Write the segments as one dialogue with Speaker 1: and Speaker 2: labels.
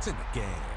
Speaker 1: It's in the game.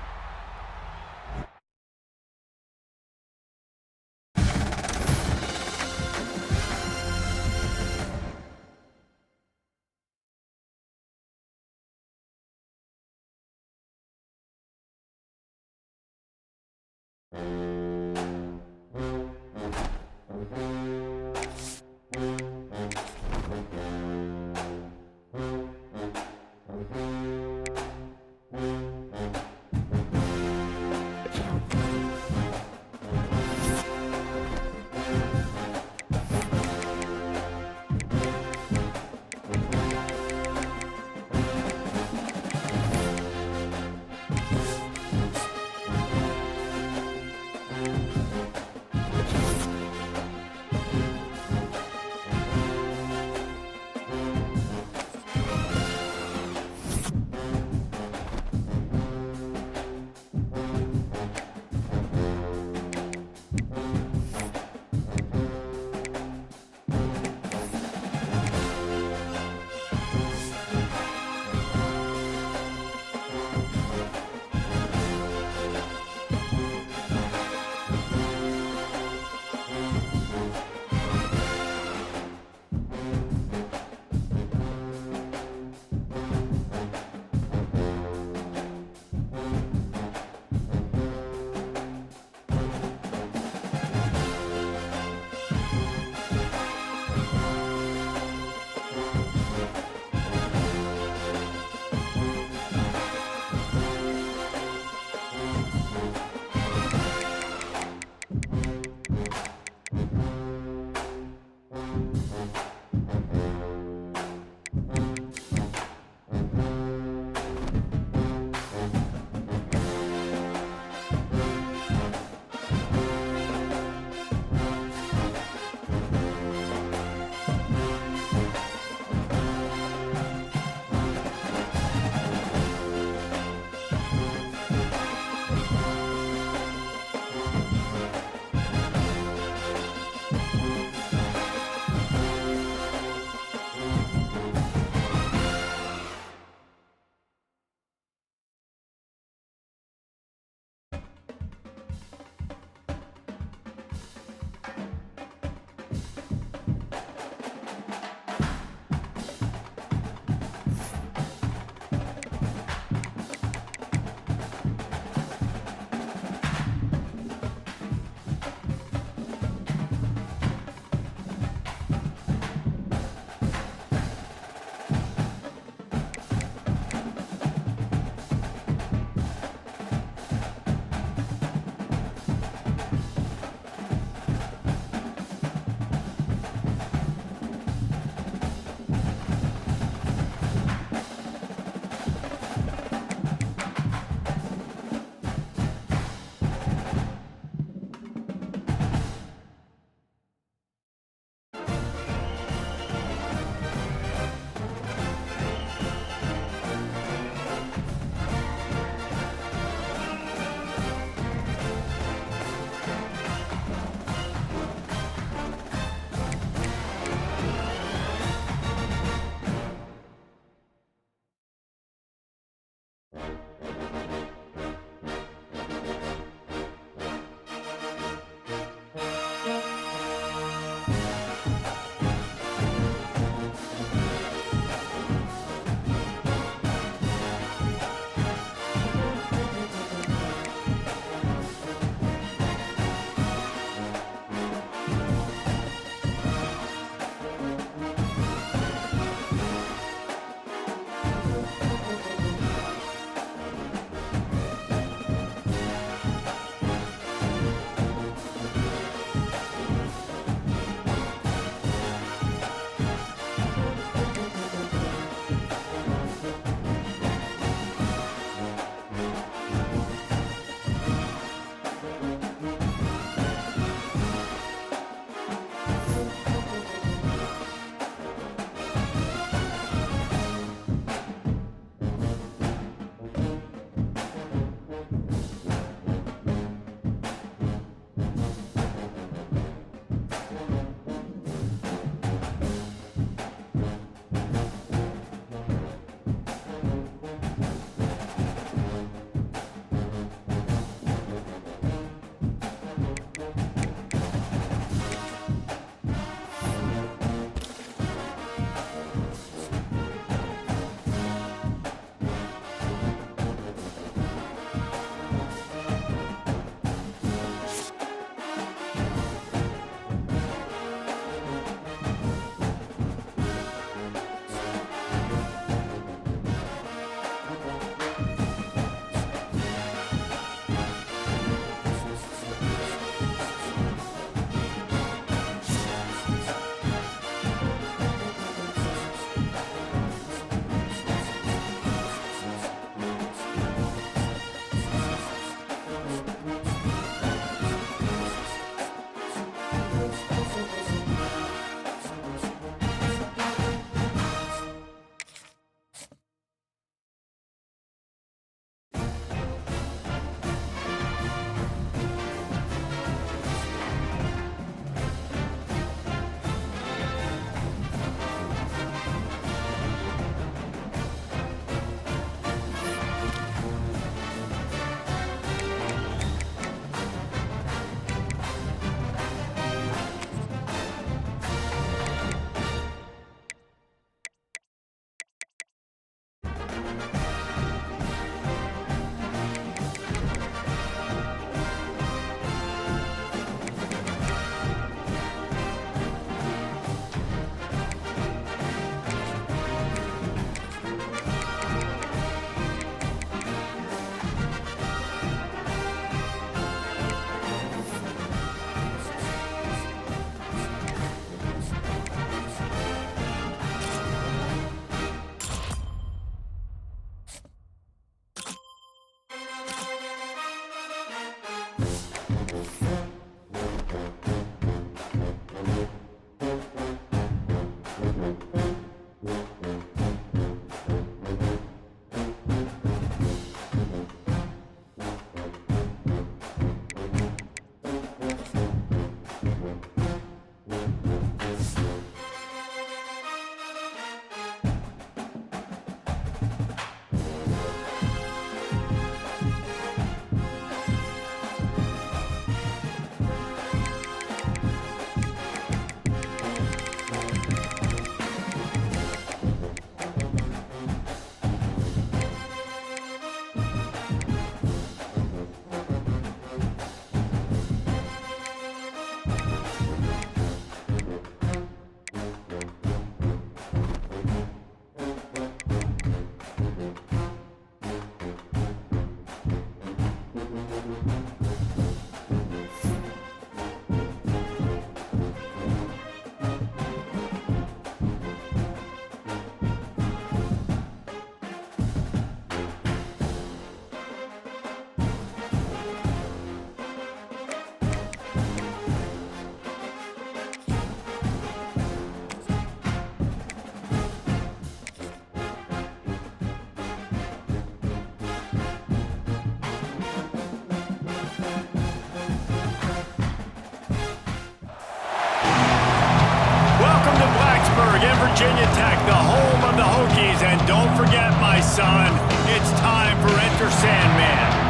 Speaker 1: Pittsburgh and Virginia Tech, the home of the Hokies. And don't forget, my son, it's time for Enter Sandman.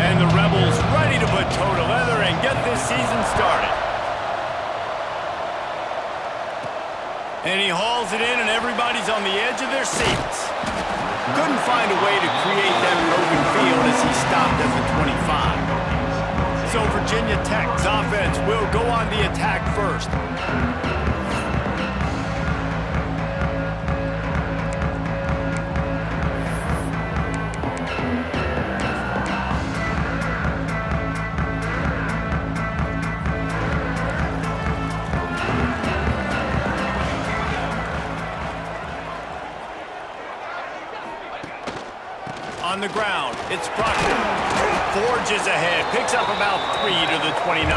Speaker 1: And the Rebels ready to put toe to leather and get this season started. And he hauls it in, and everybody's on the edge of their seats. Couldn't find a way to create that broken field as he stopped at the 25. So Virginia Tech's offense will go on the attack first. On the ground, it's Proctor. Forges ahead, picks up about 3 to the 29.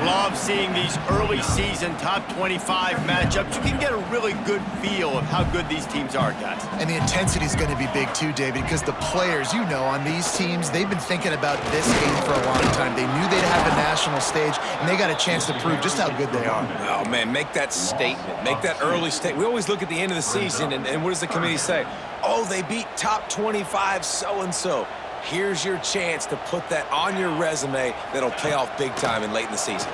Speaker 1: Love seeing these early season top 25 matchups. You can get a really good feel of how good these teams are, guys.
Speaker 2: And the intensity is going to be big too, David, because the players, you know, on these teams, they've been thinking about this game for a long time. They knew they'd have a national stage, and they got a chance to prove just how good they are.
Speaker 3: Oh, man, make that statement. Make that early statement. We always look at the end of the season, and what does the committee say? Oh, they beat top 25 so-and-so. Here's your chance to put that on your resume that'll pay off big time and late in the season.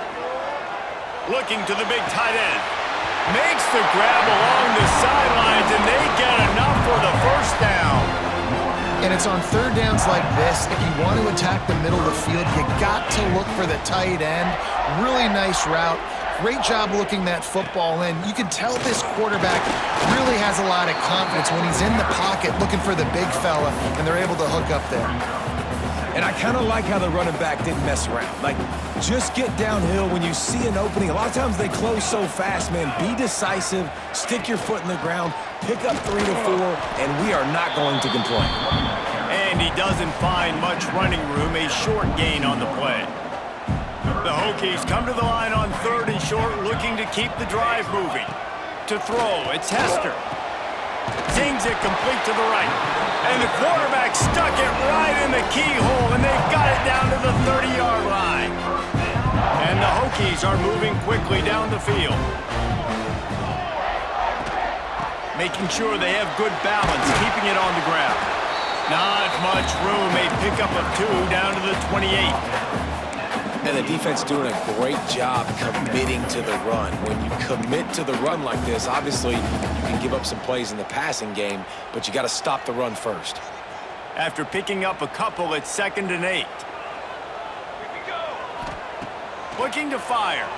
Speaker 1: Looking to the big tight end. Makes the grab along the sidelines, and they get enough for the first down.
Speaker 2: And it's on third downs like this, if you want to attack the middle of the field, you got to look for the tight end. Really nice route. Great job looking that football in. You can tell this quarterback really has a lot of confidence when he's in the pocket looking for the big fella, and they're able to hook up there.
Speaker 3: And I kind of like how the running back didn't mess around. Like, just get downhill when you see an opening. A lot of times they close so fast, man. Be decisive, stick your foot in the ground, pick up 3 to 4, and we are not going to complain.
Speaker 1: And he doesn't find much running room, a short gain on the play. The Hokies come to the line on third and short, looking to keep the drive moving. To throw, it's Hester. Zings it complete to the right. And the quarterback stuck it right in the keyhole, and they've got it down to the 30-yard line. And the Hokies are moving quickly down the field. Making sure they have good balance, keeping it on the ground. Not much room, a pickup of 2 down to the 28.
Speaker 3: And the defense doing a great job committing to the run. When you commit to the run like this, obviously you can give up some plays in the passing game, but you got to stop the run first.
Speaker 1: After picking up a couple, it's 2nd and 8. Looking to fire.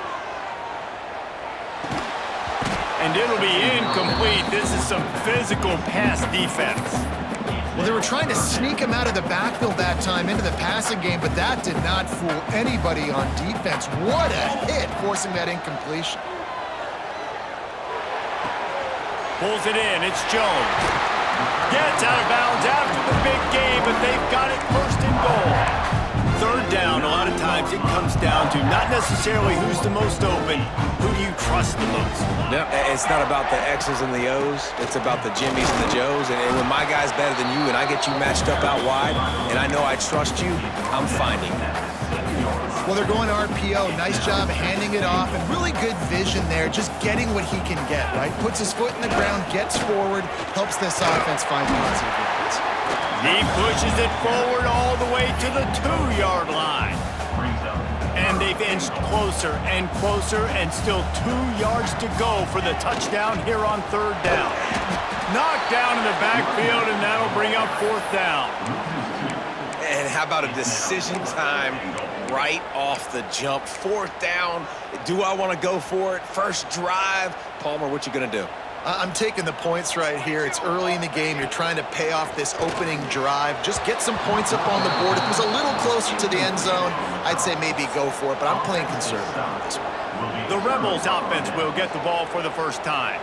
Speaker 1: And it'll be incomplete. This is some physical pass defense.
Speaker 2: Well, they were trying to sneak him out of the backfield that time into the passing game, but that did not fool anybody on defense. What a hit, forcing that incompletion.
Speaker 1: Pulls it in, it's Jones. Gets out of bounds after the big game, but they've got it first and goal. Third down, a lot of times it comes down to not necessarily who's the most open, who do you trust the most?
Speaker 3: Yeah, it's not about the X's and the O's. It's about the Jimmies and the Joes. And when my guy's better than you and I get you matched up out wide and I know I trust you, I'm finding that.
Speaker 2: Well, they're going RPO. Nice job handing it off, and really good vision there, just getting what he can get, right? Puts his foot in the ground, gets forward, helps this offense find positive yards.
Speaker 1: He pushes it forward all the way to the 2-yard line. And they've inched closer and closer, and still 2 yards to go for the touchdown here on third down. Knocked down in the backfield, and that'll bring up 4th down.
Speaker 3: And how about a decision time right off the jump? 4th down. Do I want to go for it? First drive. Palmer, what you going to do?
Speaker 2: I'm taking the points right here. It's early in the game. You're trying to pay off this opening drive. Just get some points up on the board. If it was a little closer to the end zone, I'd say maybe go for it, but I'm playing conservative on this one.
Speaker 1: The Rebels offense will get the ball for the first time.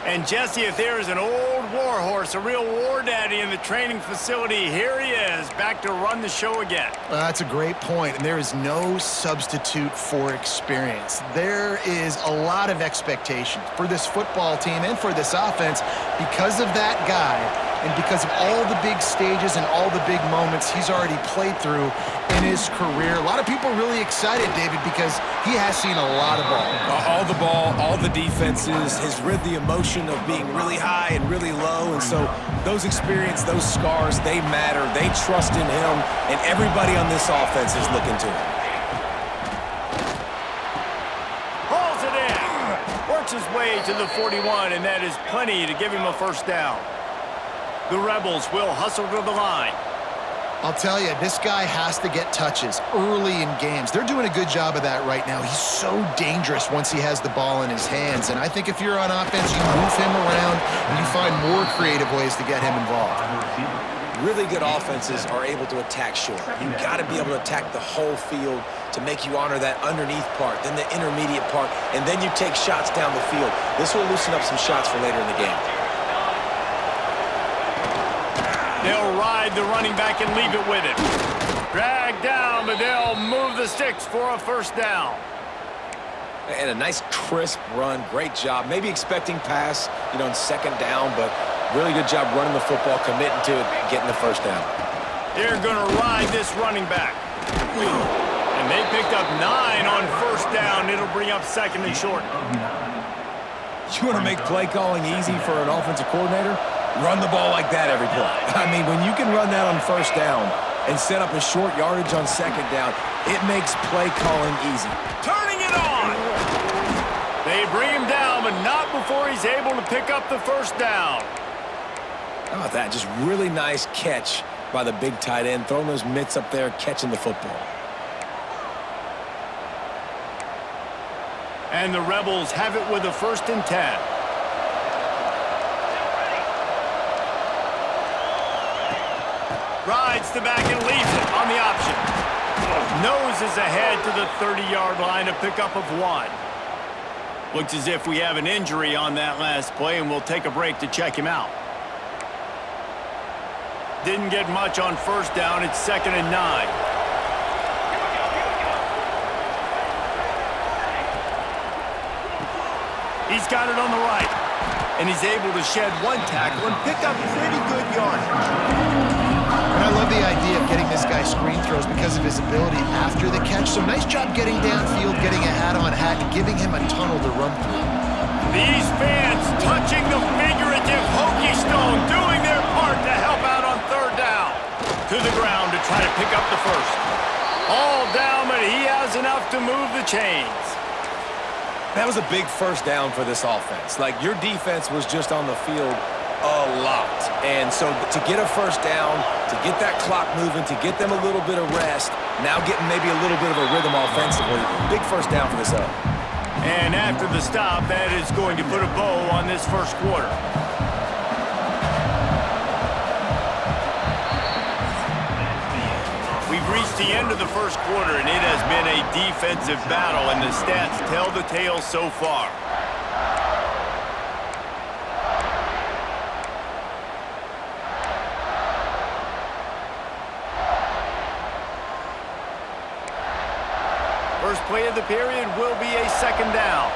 Speaker 1: And Jesse, if there is an old war horse, a real war daddy in the training facility, here he is, back to run the show again.
Speaker 2: That's a great point, and there is no substitute for experience. There is a lot of expectation for this football team and for this offense because of that guy and because of all the big stages and all the big moments he's already played through in his career. A lot of people really excited, David, because he has seen a lot of ball.
Speaker 3: All the ball, all the defenses, has rid the emotion of being really high and really low, and so those experiences, those scars, they matter. They trust in him, and everybody on this offense is looking to him.
Speaker 1: Hauls it in. Works his way to the 41, and that is plenty to give him a first down. The Rebels will hustle to the line.
Speaker 2: I'll tell you, this guy has to get touches early in games. They're doing a good job of that right now. He's so dangerous once he has the ball in his hands. And I think if you're on offense, you move him around and you find more creative ways to get him involved.
Speaker 3: Really good offenses are able to attack short. You've got to be able to attack the whole field to make you honor that underneath part, then the intermediate part, and then you take shots down the field. This will loosen up some shots for later in the game.
Speaker 1: They'll ride the running back and leave it with him. Drag down, but they'll move the sticks for a first down.
Speaker 3: And a nice crisp run, great job. Maybe expecting pass, in second down, but really good job running the football, committing to it, getting the first down.
Speaker 1: They're going to ride this running back. And they picked up 9 on first down. It'll bring up second and short.
Speaker 3: You want to make play calling easy for an offensive coordinator? Run the ball like that every play. I mean, when you can run that on first down and set up a short yardage on second down, it makes play calling easy.
Speaker 1: Turning it on. They bring him down, but not before he's able to pick up the first down.
Speaker 3: How about that? Just really nice catch by the big tight end, throwing those mitts up there, catching the football.
Speaker 1: And the Rebels have it with a 1st and 10. Rides the back and leaves it on the option. Noses ahead to the 30-yard line, a pickup of 1. Looks as if we have an injury on that last play, and we'll take a break to check him out. Didn't get much on first down. It's 2nd and 9. He's got it on the right, and he's able to shed 1 tackle and pick up pretty good yardage.
Speaker 2: And I love the idea of getting this guy screen throws because of his ability after the catch. So nice job getting downfield, getting a hat-on-hat, and giving him a tunnel to run through.
Speaker 1: These fans touching the figurative Hokie Stone, doing their part to help out on 3rd down. To the ground to try to pick up the first. All down, but he has enough to move the chains.
Speaker 3: That was a big first down for this offense. Like, your defense was just on the field a lot. And so to get a first down, to get that clock moving, to get them a little bit of rest, now getting maybe a little bit of a rhythm offensively, big first down for this up.
Speaker 1: And after the stop, that is going to put a bow on this first quarter. We've reached the end of the first quarter, and it has been a defensive battle, and the stats tell the tale so far. First play of the period will be a 2nd down.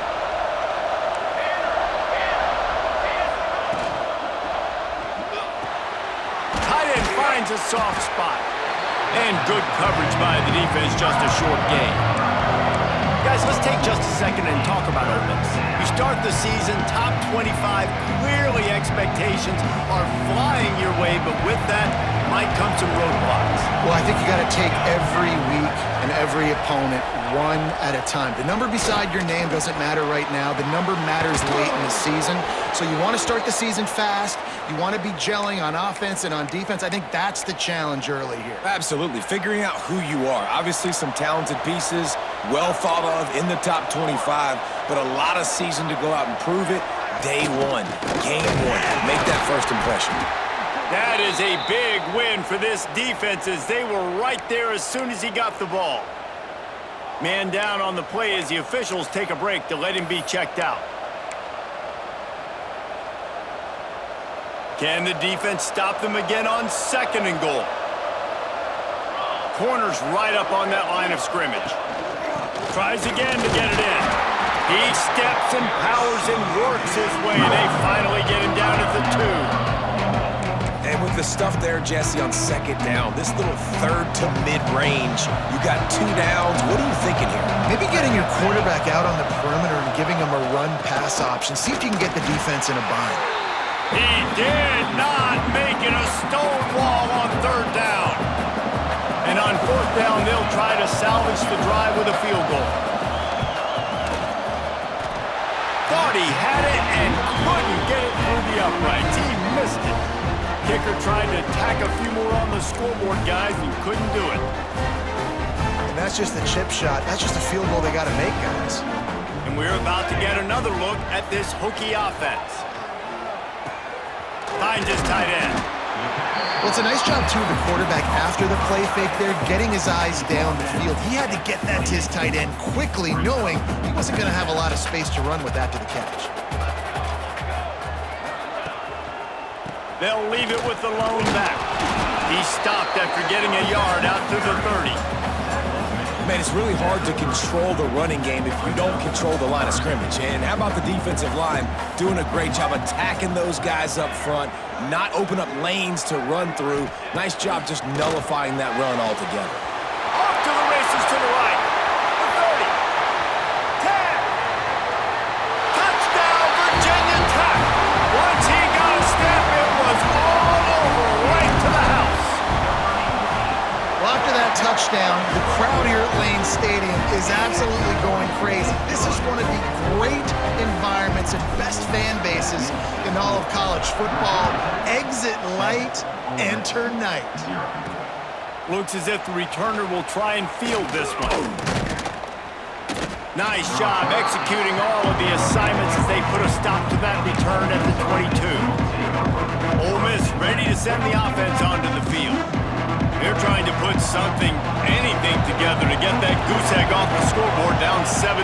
Speaker 1: Tight end finds a soft spot. And good coverage by the defense, just a short gain. Guys, let's take just a second and talk about Ole Miss. You start the season top 25. Clearly expectations are flying your way, but with that might come some roadblocks.
Speaker 2: Well, I think you got to take every week and every opponent one at a time. The number beside your name doesn't matter right now. The number matters late in the season. So you want to start the season fast. You want to be gelling on offense and on defense. I think that's the challenge early here.
Speaker 3: Absolutely. Figuring out who you are. Obviously some talented pieces, well thought of in the top 25, but a lot of season to go out and prove it. Day 1, game 1. Make that first impression.
Speaker 1: That is a big win for this defense as they were right there as soon as he got the ball. Man down on the play as the officials take a break to let him be checked out. Can the defense stop them again on 2nd and goal? Corner's right up on that line of scrimmage. Tries again to get it in. He steps and powers and works his way. They finally get him down at the 2.
Speaker 3: with the stuff there, Jesse, on second down, this little third to mid-range, you got 2 downs. What are you thinking here?
Speaker 2: Maybe getting your quarterback out on the perimeter and giving him a run-pass option. See if you can get the defense in a bind.
Speaker 1: He did not make it a stone wall on third down. And on fourth down, they'll try to salvage the drive with a field goal. Thought he had it and couldn't get it through the uprights. He missed it. Kicker tried to tack a few more on the scoreboard, guys, and couldn't do it.
Speaker 2: And that's just the chip shot. That's just a field goal they got to make, guys.
Speaker 1: And we're about to get another look at this Hokie offense. Finds his tight end.
Speaker 2: Well, it's a nice job, too, of the quarterback after the play fake there, getting his eyes down the field. He had to get that to his tight end quickly, knowing he wasn't going to have a lot of space to run with that to the catch.
Speaker 1: They'll leave it with the lone back. He stopped after getting a yard out to the 30.
Speaker 3: Man, it's really hard to control the running game if you don't control the line of scrimmage. And how about the defensive line doing a great job attacking those guys up front, not open up lanes to run through. Nice job just nullifying that run altogether.
Speaker 1: Off to the races to the right. The 30. 10. Touchdown, Virginia Tech. Once he got a step, it was all over, right to the house.
Speaker 2: Well, after that touchdown, the crowd here at Lane Stadium is absolutely going crazy. This is one of the great environments and best fan bases in all of college football. Exit light, enter night.
Speaker 1: Looks as if the returner will try and field this one. Nice job executing all of the assignments as they put a stop to that return at the 22. Ole Miss ready to send the offense onto the field. They're trying to put something, anything together to get that goose egg off the scoreboard down 7-0.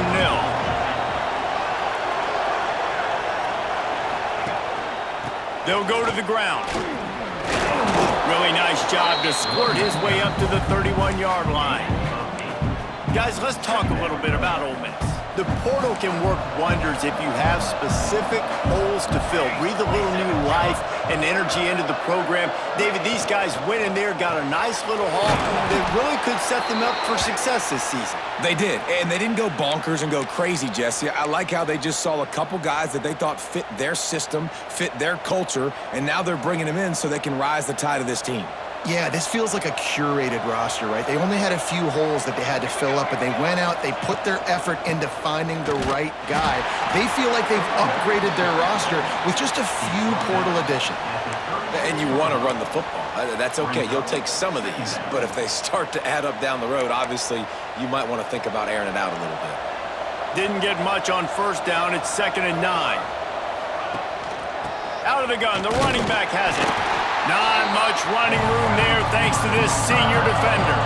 Speaker 1: They'll go to the ground. Really nice job to squirt his way up to the 31-yard line. Guys, let's talk a little bit about Ole Miss. The portal can work wonders if you have specific holes to fill. Breathe a little new life and energy into the program. David, these guys went in there, got a nice little haul that really could set them up for success this season.
Speaker 3: They did, and they didn't go bonkers and go crazy, Jesse. I like how they just saw a couple guys that they thought fit their system, fit their culture, and now they're bringing them in so they can rise the tide of this team.
Speaker 2: Yeah, this feels like a curated roster, right? They only had a few holes that they had to fill up, but they went out, they put their effort into finding the right guy. They feel like they've upgraded their roster with just a few portal additions.
Speaker 3: And you want to run the football. That's okay. You'll take some of these. But if they start to add up down the road, obviously, you might want to think about airing it out a little bit.
Speaker 1: Didn't get much on first down. It's 2nd and 9. Out of the gun. The running back has it. Not much running room there thanks to this senior defender.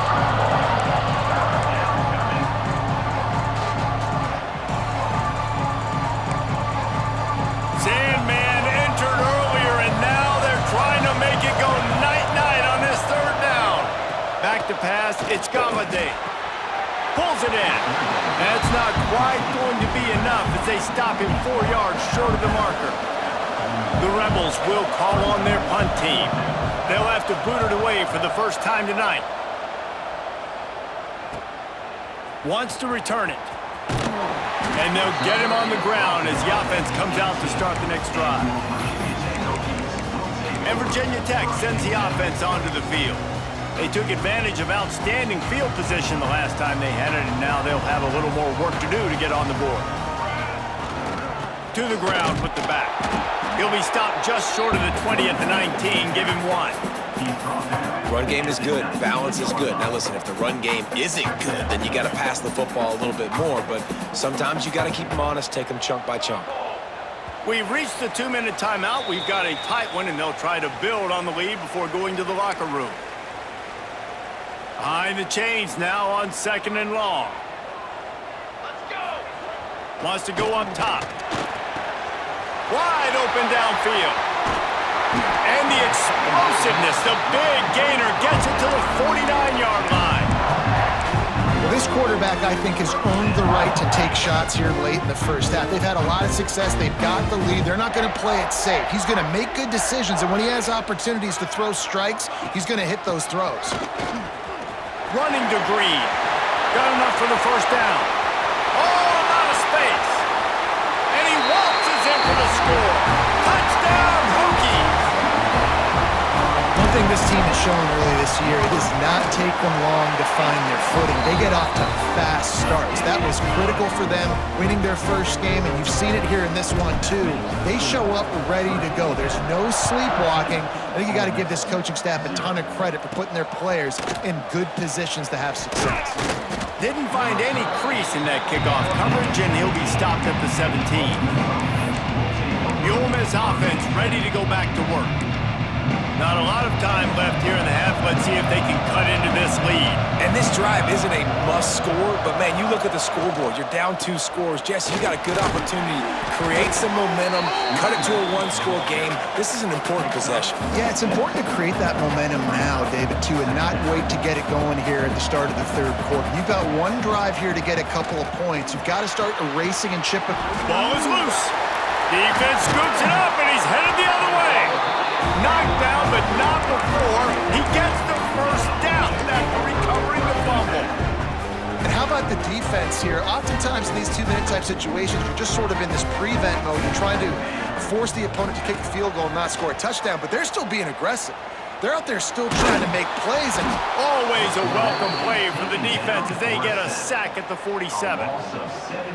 Speaker 1: Sandman entered earlier, and now they're trying to make it go night-night on this third down. Back to pass, it's Galladay. Pulls it in. That's not quite going to be enough as they stop him 4 yards short of the marker. The Rebels will call on their punt team. They'll have to boot it away for the first time tonight. Wants to return it. And they'll get him on the ground as the offense comes out to start the next drive. And Virginia Tech sends the offense onto the field. They took advantage of outstanding field position the last time they had it, and now they'll have a little more work to do to get on the board. To the ground with the back. He'll be stopped just short of the 20 at the 19. Give him 1.
Speaker 3: Run game is good. Balance is good. Now listen, if the run game isn't good, then you got to pass the football a little bit more. But sometimes you got to keep them honest, take them chunk by chunk.
Speaker 1: We've reached the 2-minute timeout. We've got a tight one, and they'll try to build on the lead before going to the locker room. Behind the chains now on 2nd and long. Let's go. Wants to go up top. Wide open downfield. And the explosiveness, the big gainer gets it to the 49-yard line.
Speaker 2: Well, this quarterback, I think, has earned the right to take shots here late in the first half. They've had a lot of success. They've got the lead. They're not going to play it safe. He's going to make good decisions, and when he has opportunities to throw strikes, he's going to hit those throws.
Speaker 1: Running to Green. Got enough for the first down. Oh, a lot of space. And he waltzes in for the score. Touchdown, Hokies.
Speaker 2: One thing this team has shown early this year, it does not take them long to find their footing. They get off to fast starts. That was critical for them winning their first game, and you've seen it here in this one too. They show up ready to go. There's no sleepwalking. I think you got to give this coaching staff a ton of credit for putting their players in good positions to have success.
Speaker 1: Didn't find any crease in that kickoff coverage, and he'll be stopped at the 17. The Ole Miss offense ready to go back to work. Not a lot of time left here in the half. Let's see if they can cut into this lead.
Speaker 3: And this drive isn't a must score, but man, you look at the scoreboard. You're down 2 scores. Jesse, you got a good opportunity. Create some momentum, cut it to a 1-score game. This is an important possession.
Speaker 2: Yeah, it's important to create that momentum now, David, too, and not wait to get it going here at the start of the third quarter. You've got one drive here to get a couple of points. You've got to start erasing and chipping.
Speaker 1: Ball is loose. Defense scoops it up, and he's headed the other way. Knocked down, but not before he gets the first down after recovering the fumble.
Speaker 2: And how about the defense here? Oftentimes in these 2-minute type situations, you're just sort of in this prevent mode. You're trying to force the opponent to kick a field goal and not score a touchdown, but they're still being aggressive. They're out there still trying to make plays. And
Speaker 1: always a welcome play for the defense as they get a sack at the 47.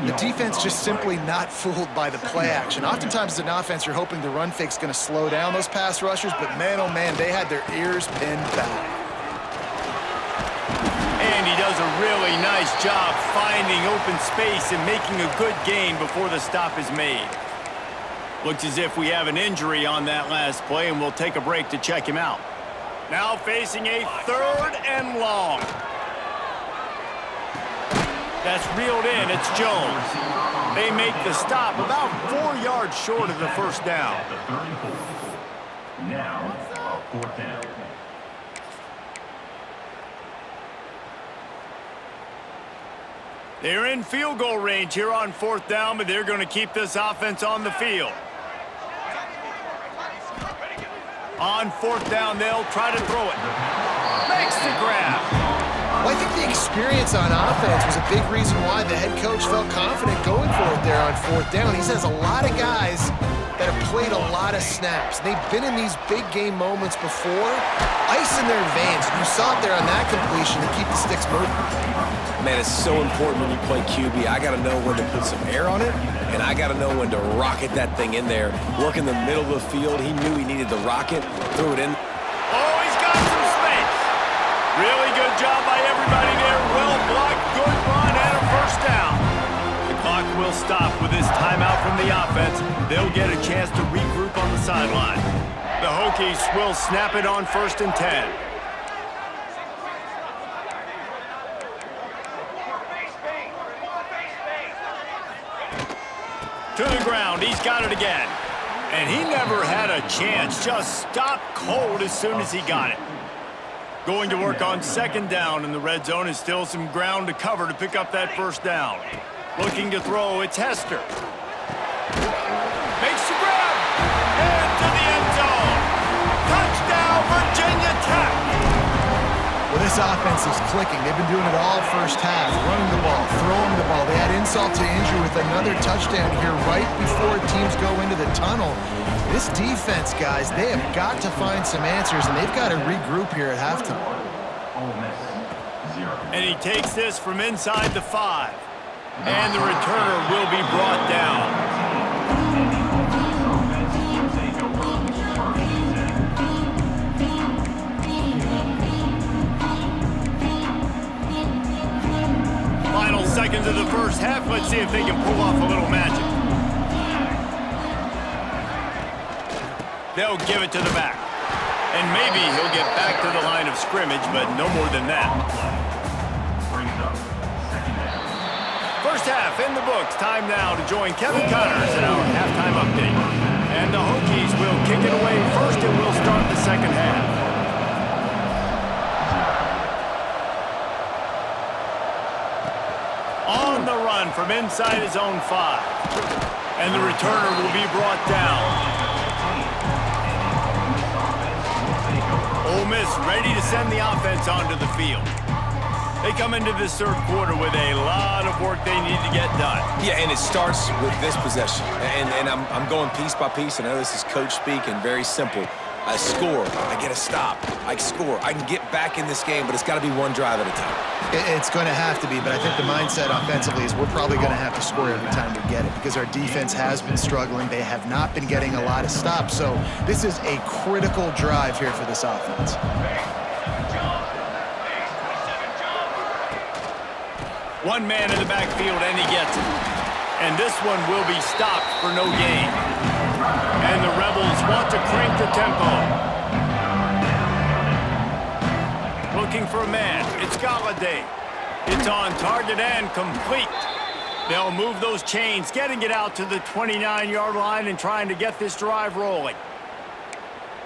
Speaker 2: The defense just simply not fooled by the play action. Oftentimes as an offense, you're hoping the run fake's going to slow down those pass rushers, but man, oh man, they had their ears pinned back.
Speaker 1: And he does a really nice job finding open space and making a good gain before the stop is made. Looks as if we have an injury on that last play, and we'll take a break to check him out. Now facing a 3rd and long. That's reeled in. It's Jones. They make the stop about 4 yards short of the first down.
Speaker 4: Now, 4th down.
Speaker 1: They're in field goal range here on 4th down, but they're going to keep this offense on the field. On 4th down, they'll try to throw it. Makes the grab.
Speaker 2: Well, I think the experience on offense was a big reason why the head coach felt confident going for it there on 4th down. He says a lot of guys that have played a lot of snaps. They've been in these big game moments before. Ice in their veins. You saw it there on that completion to keep the sticks moving.
Speaker 3: Man, it's so important when you play QB. I got to know when to put some air on it, and I got to know when to rocket that thing in there. Work in the middle of the field. He knew he needed the rocket, threw it in.
Speaker 1: Oh, he's got some space. Really good job by everybody there. Well blocked, good run, and a first down. The clock will stop with this timeout from the offense. They'll get a chance to regroup on the sideline. The Hokies will snap it on 1st and 10. To the ground, he's got it again. And he never had a chance, just stopped cold as soon as he got it. Going to work on 2nd down, and the red zone is still some ground to cover to pick up that first down. Looking to throw, it's Hester. Makes the grab, into the end zone. Touchdown, Virginia Tech.
Speaker 2: Well, this offense is clicking. They've been doing it all first half, running the ball, throwing the ball. They had insult to injury with another touchdown here right before teams go into the tunnel. This defense, guys, they have got to find some answers, and they've got to regroup here at halftime.
Speaker 1: And he takes this from inside the 5. And the returner will be brought down. Final seconds of the first half. Let's see if they can pull off a little magic. They'll give it to the back. And maybe he'll get back to the line of scrimmage, but no more than that. First half in the books. Time now to join Kevin Connors in our halftime update. And the Hokies will kick it away first, and we'll start the second half. from inside his own 5. And the returner will be brought down. Ole Miss ready to send the offense onto the field. They come into this third quarter with a lot of work they need to get done.
Speaker 3: Yeah, and it starts with this possession. And I'm going piece by piece. I know this is coach speak and very simple. I score, I get a stop, I score. I can get back in this game, but it's got to be one drive at a time.
Speaker 2: It's going to have to be, but I think the mindset offensively is we're probably going to have to score every time we get it because our defense has been struggling. They have not been getting a lot of stops, so this is a critical drive here for this offense.
Speaker 1: One man in the backfield, and he gets it. And this one will be stopped for no gain. And the Rebels want to crank the tempo. Looking for a man. It's Galladay. It's on target and complete. They'll move those chains, getting it out to the 29-yard line and trying to get this drive rolling.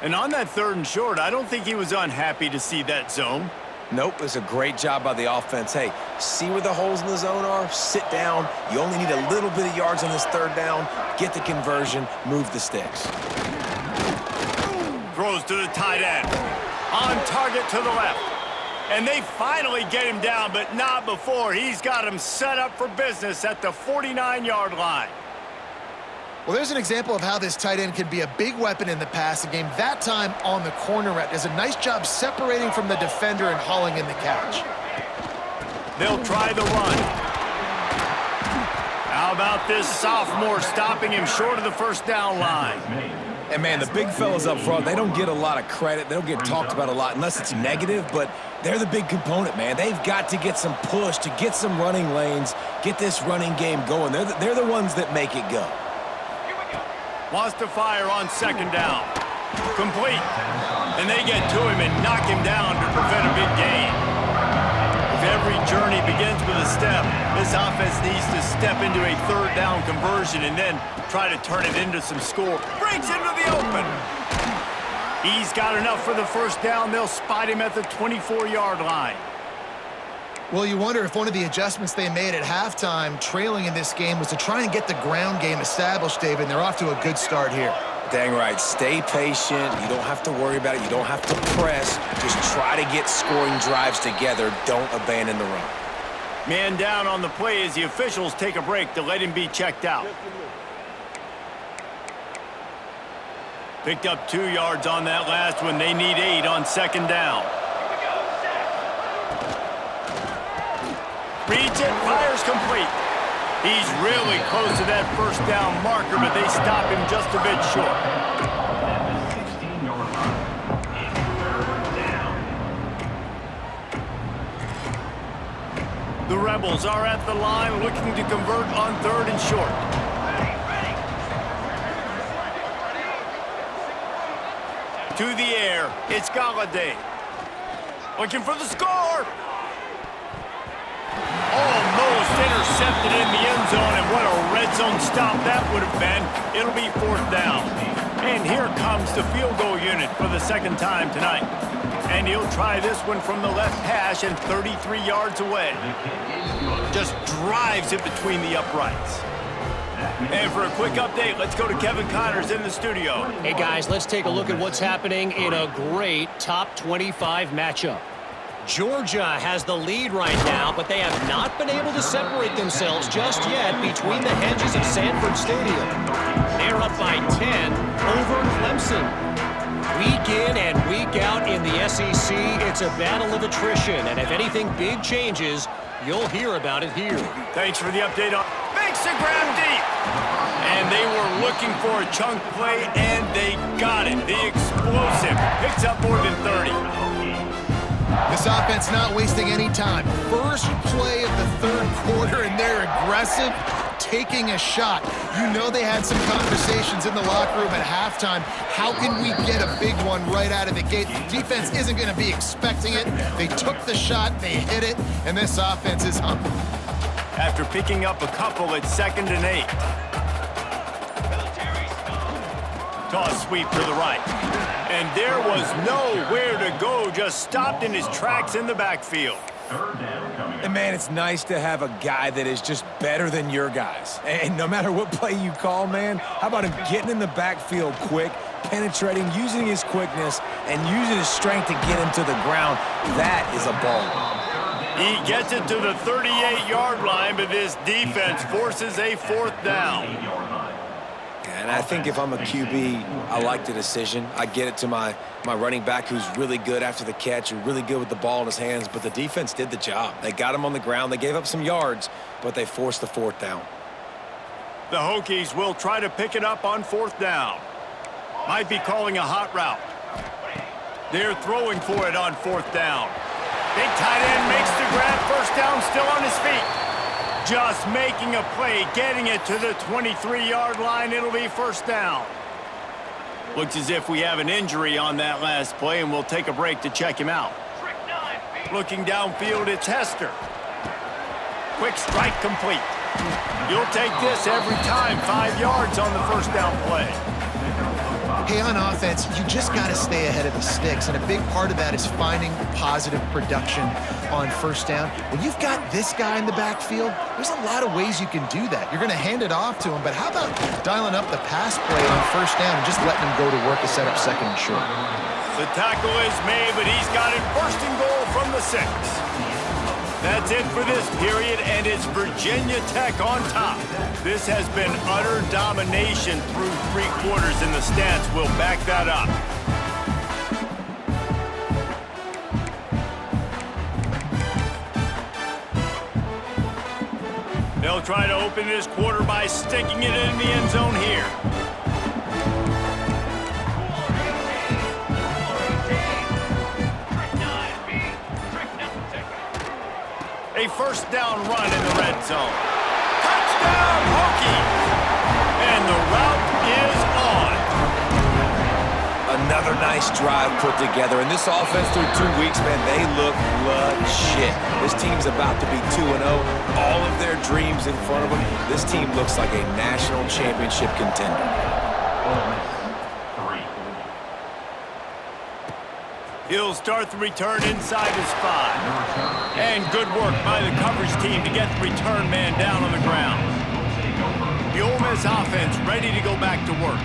Speaker 1: And on that 3rd and short, I don't think he was unhappy to see that zone.
Speaker 3: Nope, it's a great job by the offense. Hey, see where the holes in the zone are? Sit down. You only need a little bit of yards on this 3rd down. Get the conversion, move the sticks.
Speaker 1: Throws to the tight end. On target to the left. And they finally get him down, but not before. He's got him set up for business at the 49-yard line.
Speaker 2: Well, there's an example of how this tight end can be a big weapon in the passing game. That time on the corner route does a nice job separating from the defender and hauling in the catch.
Speaker 1: They'll try the run. How about this sophomore stopping him short of the 1st down line?
Speaker 3: And, man, the big fellas up front, they don't get a lot of credit. They don't get talked about a lot unless it's negative, but they're the big component, man. They've got to get some push, to get some running lanes, get this running game going. They're the ones that make it go.
Speaker 1: Wants to fire on 2nd down. Complete. And they get to him and knock him down to prevent a big gain. If every journey begins with a step, this offense needs to step into a 3rd down conversion and then try to turn it into some score. Breaks into the open. He's got enough for the 1st down. They'll spot him at the 24-yard line.
Speaker 2: Well, you wonder if one of the adjustments they made at halftime, trailing in this game, was to try and get the ground game established, David, and they're off to a good start here.
Speaker 3: Dang right. Stay patient. You don't have to worry about it. You don't have to press. Just try to get scoring drives together. Don't abandon the run.
Speaker 1: Man down on the play as the officials take a break to let him be checked out. Picked up 2 yards on that last one. They need 8 on 2nd down. Reads it, fires complete. He's really close to that 1st down marker, but they stop him just a bit short.
Speaker 4: 16-yard line. 3rd down.
Speaker 1: The Rebels are at the line looking to convert on 3rd and short. To the air, it's Galladay. Looking for the score. Almost intercepted in the end zone, and what a red zone stop that would have been. It'll be 4th down. And here comes the field goal unit for the 2nd time tonight. And he'll try this one from the left hash and 33 yards away. Just drives it between the uprights. And for a quick update, let's go to Kevin Connors in the studio.
Speaker 5: Hey, guys, let's take a look at what's happening in a great top 25 matchup. Georgia has the lead right now, but they have not been able to separate themselves just yet between the hedges of Sanford Stadium. They're up by 10 over Clemson. Week in and week out in the SEC, it's a battle of attrition, and if anything big changes, you'll hear about it here.
Speaker 1: Thanks for the update on makes the grab deep. And they were looking for a chunk play, and they got it. The explosive picks up more than 30.
Speaker 2: This offense not wasting any time. First play of the 3rd quarter, and they're aggressive, taking a shot. You know they had some conversations in the locker room at halftime. How can we get a big one right out of the gate? The defense isn't going to be expecting it. They took the shot, they hit it, and this offense is hungry.
Speaker 1: After picking up a couple at 2nd and 8. Toss sweep to the right. And there was nowhere to go, just stopped in his tracks in the backfield.
Speaker 3: And, man, it's nice to have a guy that is just better than your guys. And no matter what play you call, man, how about him getting in the backfield quick, penetrating, using his quickness, and using his strength to get him to the ground? That is a ball.
Speaker 1: He gets it to the 38-yard line, but this defense forces a 4th down.
Speaker 3: And I think if I'm a QB, I like the decision. I get it to my running back who's really good after the catch, who's really good with the ball in his hands, but the defense did the job. They got him on the ground. They gave up some yards, but they forced the 4th down.
Speaker 1: The Hokies will try to pick it up on 4th down. Might be calling a hot route. They're throwing for it on 4th down. Big tight end makes the grab. 1st down, still on his feet. Just making a play, getting it to the 23-yard line. It'll be 1st down. Looks as if we have an injury on that last play, and we'll take a break to check him out. Looking downfield, it's Hester. Quick strike complete. You'll take this every time. 5 yards on the 1st down play.
Speaker 2: Hey, on offense, you just got to stay ahead of the sticks, and a big part of that is finding positive production on 1st down. When you've got this guy in the backfield, there's a lot of ways you can do that. You're going to hand it off to him, but how about dialing up the pass play on 1st down and just letting him go to work to set up 2nd and short?
Speaker 1: The tackle is made, but he's got it 1st and goal from the 6. That's it for this period, and it's Virginia Tech on top. This has been utter domination through 3 quarters, and the stats will back that up. They'll try to open this quarter by sticking it in the end zone here. A 1st down run in the red zone. Touchdown, Hokies! And the route is on.
Speaker 3: Another nice drive put together. And this offense through 2 weeks, man, they look legit. This team's about to be 2-0. All of their dreams in front of them. This team looks like a national championship contender.
Speaker 1: He'll start the return inside his 5. And good work by the coverage team to get the return man down on the ground. The Ole Miss offense ready to go back to work.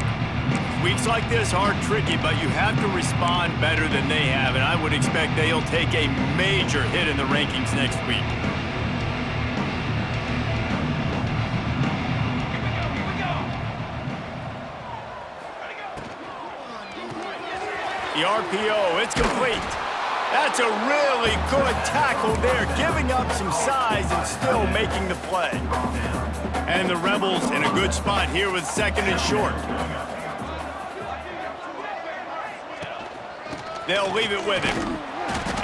Speaker 1: Weeks like this are tricky, but you have to respond better than they have, and I would expect they'll take a major hit in the rankings next week. The RPO, it's complete. That's a really good tackle there, giving up some size and still making the play. And the Rebels in a good spot here with 2nd and short. They'll leave it with him.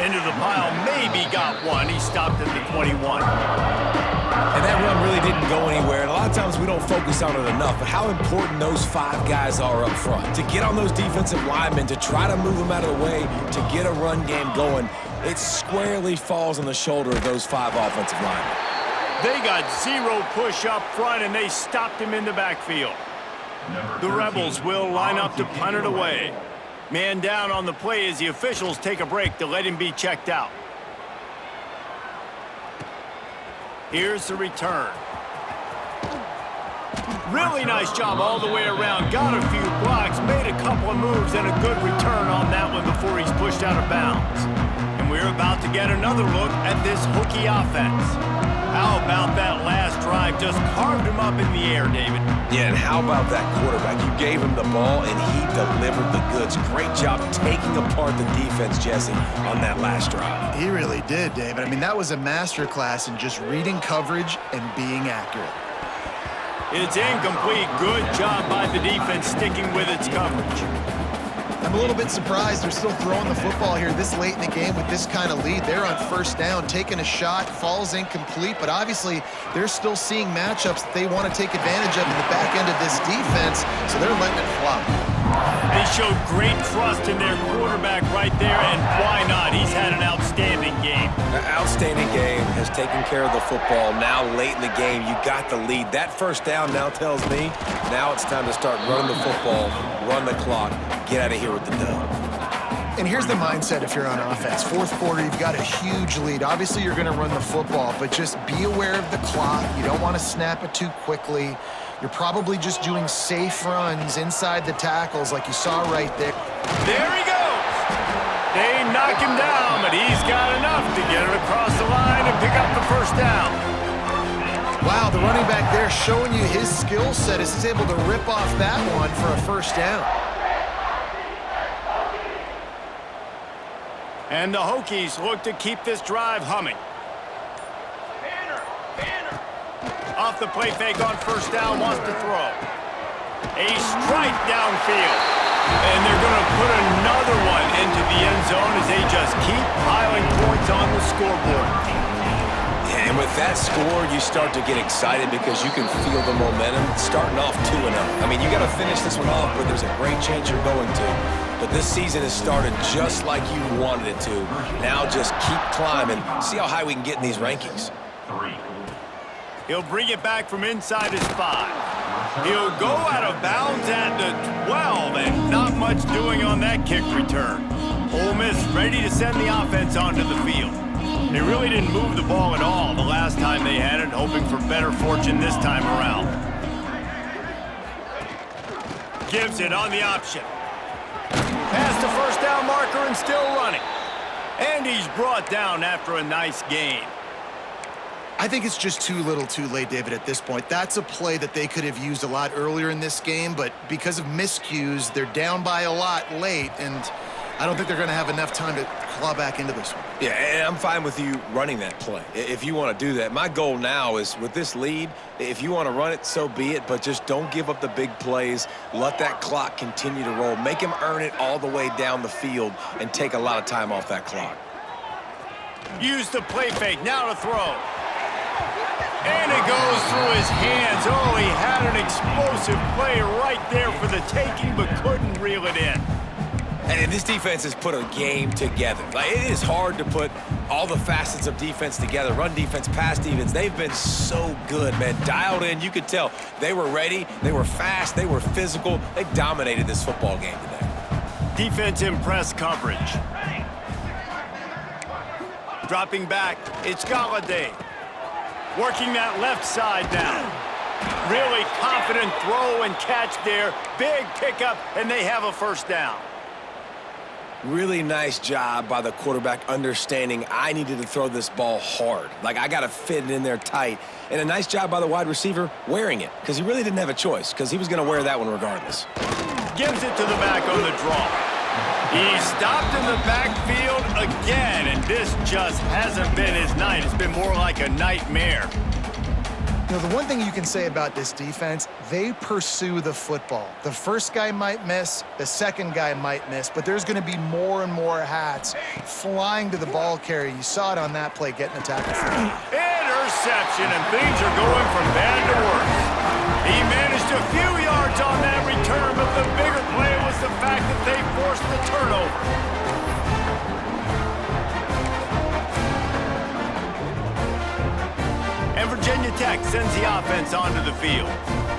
Speaker 1: Into the pile, maybe got one. He stopped at the 21.
Speaker 3: And that run really didn't go anywhere. And a lot of times we don't focus on it enough, but how important those 5 guys are up front. To get on those defensive linemen, to try to move them out of the way, to get a run game going, it squarely falls on the shoulder of those 5 offensive linemen.
Speaker 1: They got 0 push up front, and they stopped him in the backfield. The Rebels will line up to punt it away. Man down on the play as the officials take a break to let him be checked out. Here's the return. Really nice job all the way around. Got a few blocks, made a couple of moves, and a good return on that one before he's pushed out of bounds. And we're about to get another look at this Hokie offense. How about that last drive? Just carved him up in the air, David.
Speaker 3: Yeah, and how about that quarterback? You gave him the ball, and he delivered the goods. Great job taking apart the defense, Jesse, on that last drive.
Speaker 2: He really did, David. I mean, that was a masterclass in just reading coverage and being accurate.
Speaker 1: It's incomplete. Good job by the defense sticking with its coverage.
Speaker 2: I'm a little bit surprised they're still throwing the football here this late in the game with this kind of lead. They're on 1st down, taking a shot, falls incomplete, but obviously they're still seeing matchups that they want to take advantage of in the back end of this defense, so they're letting it fly.
Speaker 1: They showed great trust in their quarterback right there, and why not? He's had an outstanding game.
Speaker 3: An outstanding game, has taken care of the football. Now late in the game, you got the lead. That 1st down now tells me now it's time to start running the football, run the clock, get out of here with the dub.
Speaker 2: And here's the mindset if you're on offense. Fourth quarter, you've got a huge lead. Obviously, you're going to run the football, but just be aware of the clock. You don't want to snap it too quickly. You're probably just doing safe runs inside the tackles like you saw right there.
Speaker 1: There he goes. They knock him down, but he's got enough to get it across the line and pick up the first down.
Speaker 2: Wow, the running back there showing you his skill set as he's able to rip off that one for a first down.
Speaker 1: And the Hokies look to keep this drive humming. Off the play fake on first down, wants to throw. A strike downfield. And they're going to put another one into the end zone as they just keep piling points on the scoreboard.
Speaker 3: Yeah, and with that score, you start to get excited because you can feel the momentum starting off 2-0. I mean, you got to finish this one off, but there's a great chance you're going to. But this season has started just like you wanted it to. Now just keep climbing. See how high we can get in these rankings.
Speaker 1: He'll bring it back from inside his 5. He'll go out of bounds at the 12, and not much doing on that kick return. Ole Miss ready to send the offense onto the field. They really didn't move the ball at all the last time they had it, hoping for better fortune this time around. Gives it on the option. Past the first down marker and still running. And he's brought down after a nice gain.
Speaker 2: I think it's just too little too late, David, at this point. That's a play that they could have used a lot earlier in this game, but because of miscues, they're down by a lot late, and I don't think they're going to have enough time to claw back into this one.
Speaker 3: Yeah, and I'm fine with you running that play if you want to do that. My goal now is with this lead, if you want to run it, so be it, but just don't give up the big plays. Let that clock continue to roll. Make him earn it all the way down the field and take a lot of time off that clock.
Speaker 1: Use the play fake, now to throw. And it goes through his hands. Oh, he had an explosive play right there for the taking, but couldn't reel it in.
Speaker 3: And this defense has put a game together. Like, it is hard to put all the facets of defense together. Run defense, pass defense. They've been so good, man. Dialed in. You could tell they were ready. They were fast. They were physical. They dominated this football game today.
Speaker 1: Defense in press coverage. Dropping back, it's Galladay. Working that left side now. Really confident throw and catch there. Big pickup, and they have a first down.
Speaker 3: Really nice job by the quarterback understanding I needed to throw this ball hard. Like, I got to fit it in there tight. And a nice job by the wide receiver wearing it, because he really didn't have a choice, because he was going to wear that one regardless.
Speaker 1: Gives it to the back on the draw. He stopped in the backfield again, and this just hasn't been his night. It's been more like a nightmare.
Speaker 2: You know, the one thing you can say about this defense, they pursue the football. The first guy might miss, the second guy might miss, but there's going to be more and more hats flying to the ball carrier. You saw it on that play, getting a tackle for him.
Speaker 1: Interception, and things are going from bad to worse. He managed a few yards on that return, but the bigger play was the fact that they forced the turnover. And Virginia Tech sends the offense onto the field.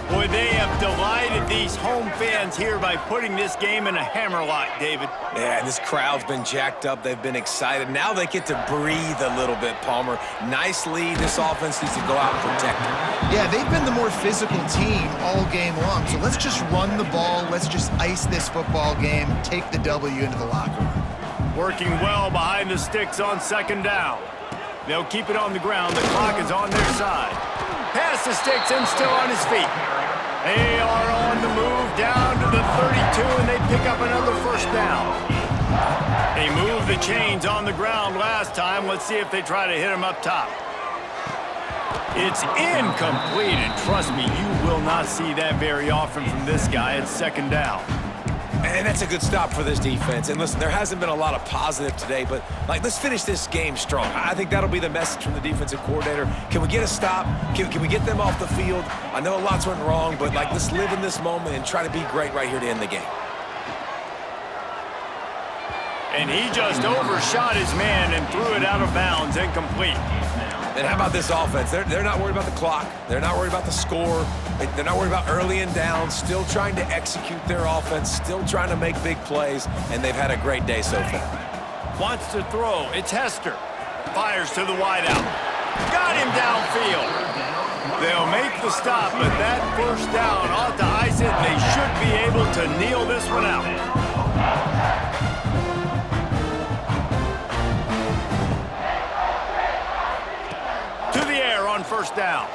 Speaker 1: Boy, they have delighted these home fans here by putting this game in a hammerlock, David.
Speaker 3: Yeah, this crowd's been jacked up. They've been excited. Now they get to breathe a little bit, Palmer. Nice lead. This offense needs to go out and protect it.
Speaker 2: Yeah, they've been the more physical team all game long. So let's just run the ball. Let's just ice this football game, take the W into the locker room.
Speaker 1: Working well behind the sticks on second down. They'll keep it on the ground. The clock is on their side. Pass the sticks and still on his feet. They are on the move down to the 32, and they pick up another first down. They moved the chains on the ground last time. Let's see if they try to hit him up top. It's incomplete, and trust me, you will not see that very often from this guy at second down.
Speaker 3: And that's a good stop for this defense. And listen, there hasn't been a lot of positive today, but let's finish this game strong. I think that'll be the message from the defensive coordinator. Can we get a stop? Can we get them off the field? I know lots went wrong, but let's live in this moment and try to be great right here to end the game.
Speaker 1: And he just overshot his man and threw it out of bounds, incomplete.
Speaker 3: And how about this offense? They're not worried about the clock. They're not worried about the score. They're not worried about early and down. Still trying to execute their offense. Still trying to make big plays. And they've had a great day so far.
Speaker 1: Wants to throw. It's Hester. Fires to the wideout. Got him downfield. They'll make the stop, but that first down ought to ice it. They should be able to kneel this one out. To the air on first down.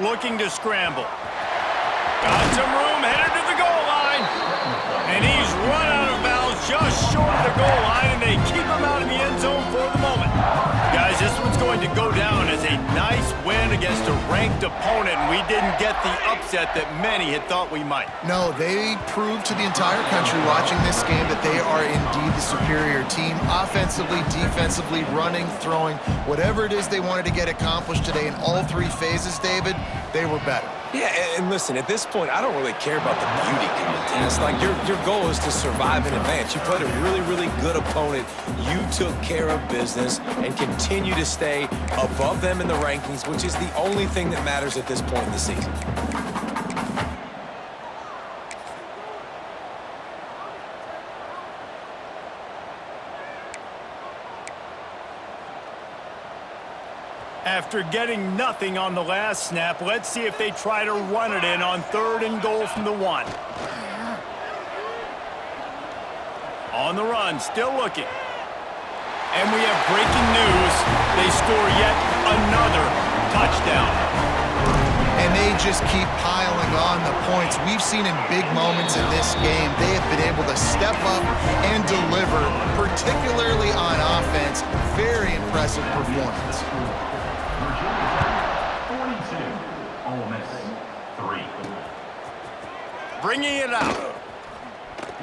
Speaker 1: Looking to scramble. Got some room, headed to the goal line. And he's run out of bounds just short of the goal line, and they keep him out of the end zone for the moment. Guys, this one's going to go down as a nice win against a ranked opponent, and we didn't get the upset that many had thought we might.
Speaker 2: No, they proved to the entire country watching this game that they are indeed the superior team. Offensively, defensively, running, throwing, whatever it is they wanted to get accomplished today in all three phases, David, they were better.
Speaker 3: Yeah, and listen, at this point, I don't really care about the beauty contest. Like, your goal is to survive and advance. You played a really, really good opponent. You took care of business and continue to stay above them in the rankings, which is the only thing that matters at this point in the season.
Speaker 1: After getting nothing on the last snap, let's see if they try to run it in on 3rd and goal from the 1. On the run, still looking. And we have breaking news. They score yet another touchdown.
Speaker 2: And they just keep piling on the points. We've seen in big moments in this game, they have been able to step up and deliver, particularly on offense. Very impressive performance.
Speaker 1: Bringing it out.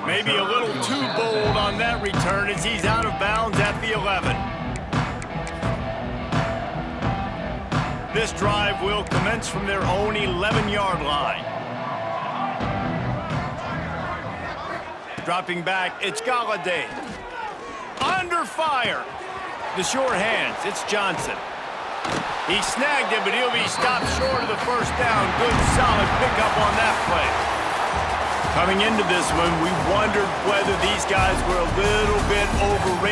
Speaker 1: Maybe a little too bold on that return as he's out of bounds at the 11. This drive will commence from their own 11-yard line. Dropping back, it's Galladay. Under fire. The short hands, it's Johnson. He snagged it, but he'll be stopped short of the first down. Good, solid pickup on that play. Coming into this one, we wondered whether these guys were a little bit overrated.